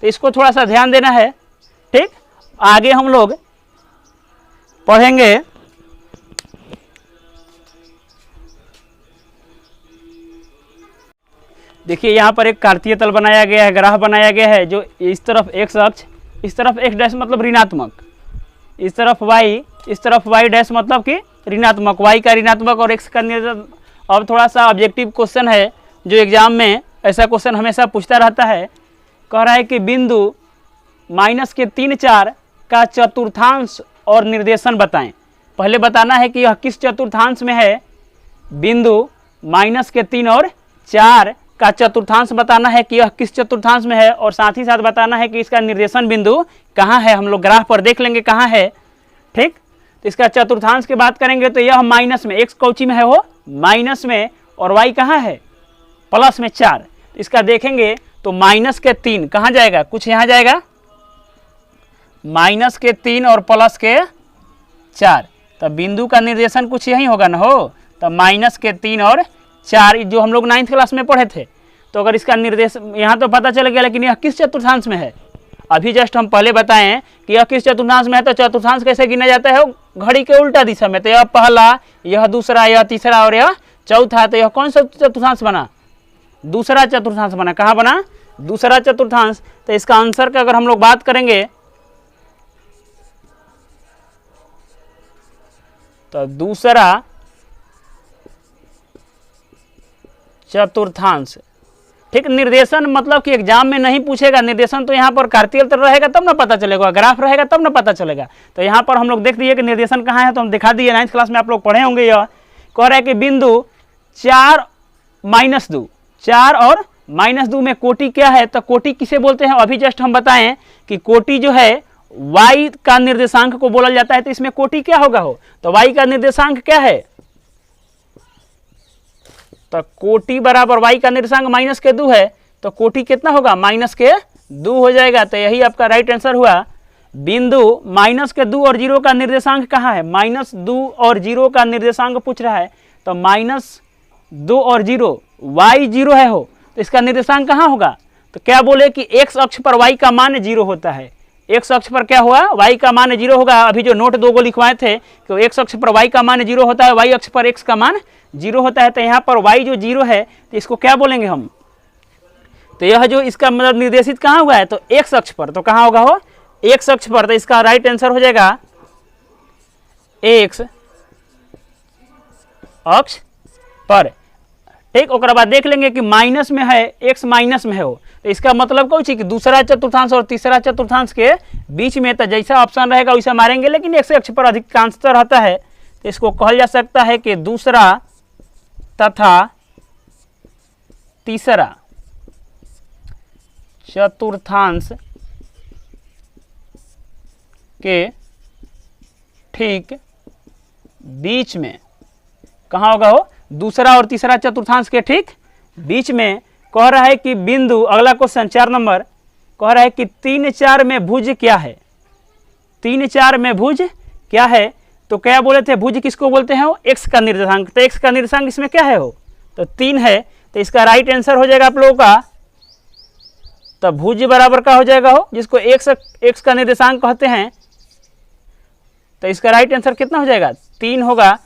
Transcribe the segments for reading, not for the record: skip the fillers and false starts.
तो इसको थोड़ा सा ध्यान देना है। ठीक, आगे हम लोग पढ़ेंगे देखिए यहाँ पर एक कार्तीय तल बनाया गया है, ग्राफ बनाया गया है, जो इस तरफ x अक्ष, इस तरफ x डैश मतलब ऋणात्मक, इस तरफ y, इस तरफ y डैश मतलब कि ऋणात्मक, y का ऋणात्मक और x का निर्देशांक। अब थोड़ा सा ऑब्जेक्टिव क्वेश्चन है जो एग्जाम में ऐसा क्वेश्चन हमेशा पूछता रहता है। कह रहा है कि बिंदु -3 4 का चतुर्थांश और निर्देशन बताएं। पहले बताना है कि यह किस चतुर्थांश में है। बिंदु -3 और 4 का चतुर्थांश बताना है कि यह किस चतुर्थांश में है, और साथ ही साथ बताना है कि इसका निर्देशन बिंदु कहाँ है। हम लोग ग्राफ पर देख लेंगे कहाँ है। ठीक, तो इसका चतुर्थांश की बात करेंगे तो यह माइनस में, x कौची में है वो माइनस में, और y कहाँ है प्लस में 4। इसका देखेंगे तो -3 कहाँ जाएगा, कुछ यहाँ जाएगा, -3 और +4, तब बिंदु का निर्देशन कुछ यही होगा ना हो। तब -3 और 4 जो हम लोग 9th क्लास में पढ़े थे। तो अगर इसका निर्देश यहाँ तो पता चल गया, लेकिन यह किस चतुर्थांश में है। अभी जस्ट हम पहले बताएं कि यह किस चतुर्थांश में है। तो चतुर्थांश कैसे गिना जाता है, घड़ी के उल्टा दिशा में। तो यह पहला, यह दूसरा, यह तीसरा और यह चौथा। तो यह कौन सा चतुर्थांश बना, दूसरा चतुर्थांश बना। कहाँ बना, दूसरा चतुर्थांश। तो इसका आंसर का अगर हम लोग बात करेंगे तो दूसरा चतुर्थांश। ठीक, निर्देशन मतलब कि एग्जाम में नहीं पूछेगा निर्देशन, तो यहाँ पर कार्तीय तल रहेगा तब ना पता चलेगा, ग्राफ रहेगा तब ना पता चलेगा। तो यहाँ पर हम लोग देख दिए कि निर्देशन कहाँ है, तो हम दिखा दिए। 9th क्लास में आप लोग पढ़े होंगे। यह कह रहा है कि बिंदु 4 -2, 4 और -2 में कोटि क्या है। तो कोटि किसे बोलते हैं, अभी जस्ट हम बताएं कि कोटि जो है y का निर्देशांक को बोला जाता है। तो इसमें कोटि क्या होगा हो, तो y का निर्देशांक क्या है, तो कोटि बराबर y का निर्देशांक -2 है। तो कोटि कितना होगा, -2 हो जाएगा। तो यही आपका राइट आंसर हुआ। बिंदु -2 और 0 का निर्देशांक कहाँ है, -2 और 0 का निर्देशांक पूछ रहा है। तो -2 और 0, y 0 है हो, तो इसका निर्देशांक कहाँ होगा। तो क्या बोले कि x अक्ष पर y का मान 0 होता है। x अक्ष पर क्या हुआ, y का मान 0 होगा। अभी जो नोट 2 को लिखवाए थे तो x अक्ष पर y का मान 0 होता है, y अक्ष पर x का मान 0 होता है। तो यहाँ पर y जो 0 है तो इसको क्या बोलेंगे हम, तो यह जो इसका मतलब निर्देशित कहाँ हुआ है, तो x अक्ष पर। तो कहाँ होगा हो, x अक्ष पर। तो इसका राइट आंसर हो जाएगा x अक्ष पर। ठीक, और बाद देख लेंगे कि माइनस में है, x माइनस में है हो, तो इसका मतलब कौन सी कि दूसरा चतुर्थांश और तीसरा चतुर्थांश के बीच में। तो जैसा ऑप्शन रहेगा वैसा मारेंगे, लेकिन x अक्ष पर अधिकांशतः रहता है। तो इसको कहा जा सकता है कि दूसरा तथा तीसरा चतुर्थांश के ठीक बीच में कहाँ होगा हो, दूसरा और तीसरा चतुर्थांश के ठीक बीच में। कह रहा है कि बिंदु, अगला क्वेश्चन 4 नंबर, कह रहा है कि 3 4 में भुज क्या है। 3 4 में भुज क्या है, तो क्या बोले थे, भुज किसको बोलते हैं, x का निर्देशांक। तो x का निर्देशांक इसमें क्या है हो, तो 3 है। तो इसका राइट आंसर हो जाएगा आप लोगों का, तो भुज बराबर का हो जाएगा हो, जिसको x का निर्देशांक कहते हैं। तो इसका राइट आंसर कितना हो जाएगा, 3 होगा।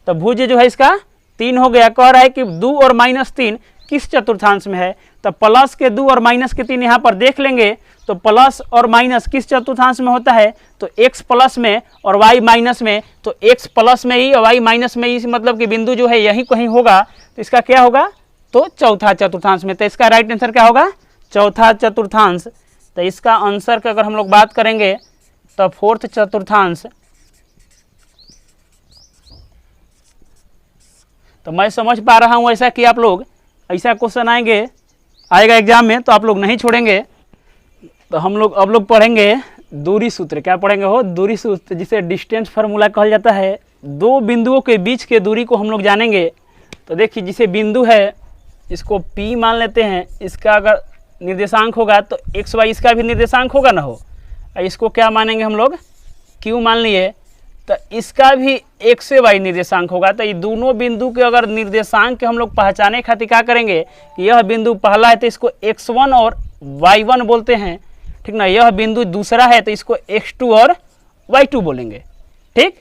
तो भुज जो है इसका 3 हो गया। कह रहा है कि 2 और -3 किस चतुर्थांश में है। तो प्लस के 2 और माइनस के 3 यहाँ पर देख लेंगे। तो प्लस और माइनस किस चतुर्थांश में होता है, तो x प्लस में और y माइनस में। तो x प्लस में ही और y माइनस में ही, मतलब कि बिंदु जो है यही कहीं होगा। तो इसका क्या होगा, तो चौथा चतुर्थांश में। तो इसका राइट आंसर क्या होगा, चौथा चतुर्थांश। तो इसका आंसर का अगर हम लोग बात करेंगे तो फोर्थ चतुर्थांश। तो मैं समझ पा रहा हूँ ऐसा कि आप लोग, ऐसा क्वेश्चन आएगा एग्जाम में तो आप लोग नहीं छोड़ेंगे। तो हम लोग अब लोग पढ़ेंगे दूरी सूत्र। क्या पढ़ेंगे हो, दूरी सूत्र, जिसे डिस्टेंस फार्मूला कहा जाता है। दो बिंदुओं के बीच के दूरी को हम लोग जानेंगे। तो देखिए, जिसे बिंदु है इसको P मान लेते हैं। इसका अगर निर्देशांक होगा तो x y इसका भी निर्देशांक होगा ना हो। इसको क्या मानेंगे हम लोग, Q मान लिए। तो इसका भी x से y निर्देशांक होगा। तो ये दोनों बिंदु के अगर निर्देशांक के हम लोग पहचाने खातिर क्या करेंगे कि यह बिंदु पहला है तो इसको x1 और y1 बोलते हैं, ठीक ना। यह बिंदु दूसरा है तो इसको x2 और y2 बोलेंगे, ठीक।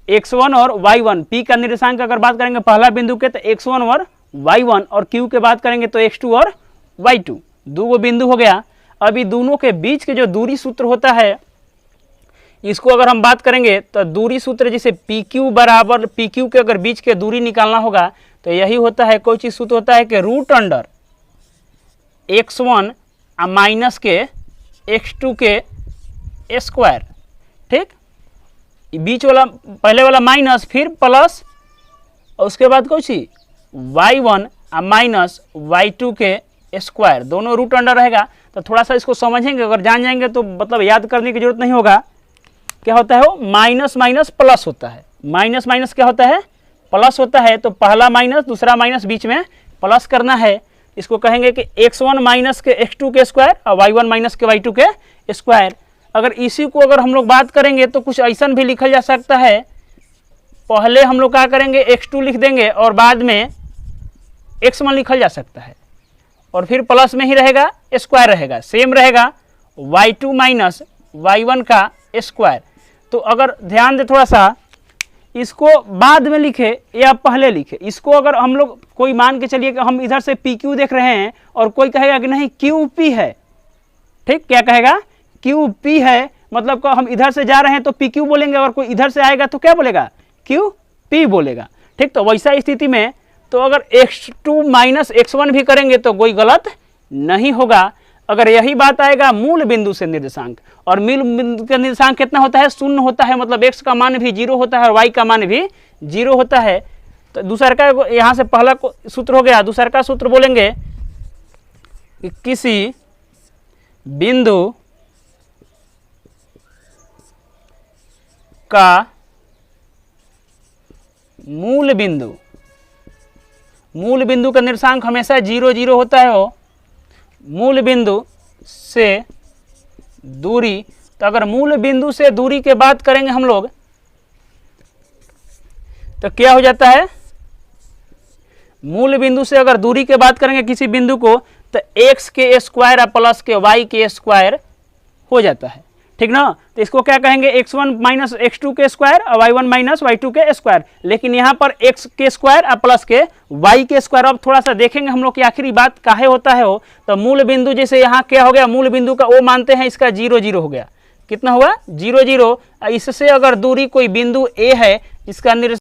x1 और y1, p का निर्देशांक अगर बात करेंगे पहला बिंदु के तो x1 और y1, और q के बात करेंगे तो x2 और y2, दो बिंदु हो गया। अभी दोनों के बीच के जो दूरी सूत्र होता है इसको अगर हम बात करेंगे तो दूरी सूत्र जैसे PQ बराबर PQ के अगर बीच के दूरी निकालना होगा तो यही होता है, कोई चीज सूत्र होता है कि रूट अंडर x1 माइनस के x2 के स्क्वायर, ठीक। बीच वाला पहले वाला माइनस फिर प्लस और उसके बाद कौन सी y1 माइनस y2 के स्क्वायर, दोनों रूट अंडर रहेगा। तो थोड़ा सा इसको समझेंगे, अगर जान जाएंगे तो मतलब याद करने की जरूरत नहीं होगा। क्या होता है वो माइनस माइनस प्लस होता है, माइनस माइनस क्या होता है प्लस होता है। तो पहला माइनस दूसरा माइनस बीच में प्लस करना है, इसको कहेंगे कि x1 माइनस के x2 के स्क्वायर और y1 माइनस के y2 के स्क्वायर। अगर इसी को अगर हम लोग बात करेंगे तो कुछ ऐसा भी लिखा जा सकता है, पहले हम लोग क्या करेंगे x2 लिख देंगे और बाद में x1 लिखा जा सकता है और फिर प्लस में ही रहेगा स्क्वायर रहेगा, सेम रहेगा y2 माइनस y1 का स्क्वायर। तो अगर ध्यान दे थोड़ा सा, इसको बाद में लिखे या पहले लिखे, इसको अगर हम लोग कोई मान के चलिए कि हम इधर से PQ देख रहे हैं और कोई कहेगा कि नहीं QP है, ठीक। क्या कहेगा QP है, मतलब को हम इधर से जा रहे हैं तो PQ बोलेंगे, और कोई इधर से आएगा तो क्या बोलेगा QP बोलेगा, ठीक। तो वैसा स्थिति में तो अगर x2 माइनस x1 भी करेंगे तो कोई गलत नहीं होगा। अगर यही बात आएगा मूल बिंदु से निर्देशांक, और मूल बिंदु का निर्देशांक कितना होता है, शून्य होता है, मतलब x का मान भी 0 होता है और y का मान भी 0 होता है। तो दूसरा का यहाँ से पहला सूत्र हो गया। दूसरा का सूत्र बोलेंगे कि किसी बिंदु का मूल बिंदु का निर्देशांक हमेशा 0 0 होता है। वो मूल बिंदु से दूरी, तो अगर मूल बिंदु से दूरी के बात करेंगे हम लोग तो क्या हो जाता है, मूल बिंदु से अगर दूरी के बात करेंगे किसी बिंदु को तो x के स्क्वायर प्लस के y के स्क्वायर हो जाता है, ठीक ना। तो इसको क्या कहेंगे x1 माइनस x2 के स्क्वायर और y1 माइनस y2 के स्क्वायर, लेकिन यहाँ पर x के स्क्वायर और प्लस के y के स्क्वायर। अब थोड़ा सा देखेंगे हम लोग की आखिरी बात काहे होता है वो। तो मूल बिंदु जैसे यहाँ क्या हो गया, मूल बिंदु का वो मानते हैं, इसका 0 0 हो गया, कितना हुआ 0 0। इससे अगर दूरी कोई बिंदु A है इसका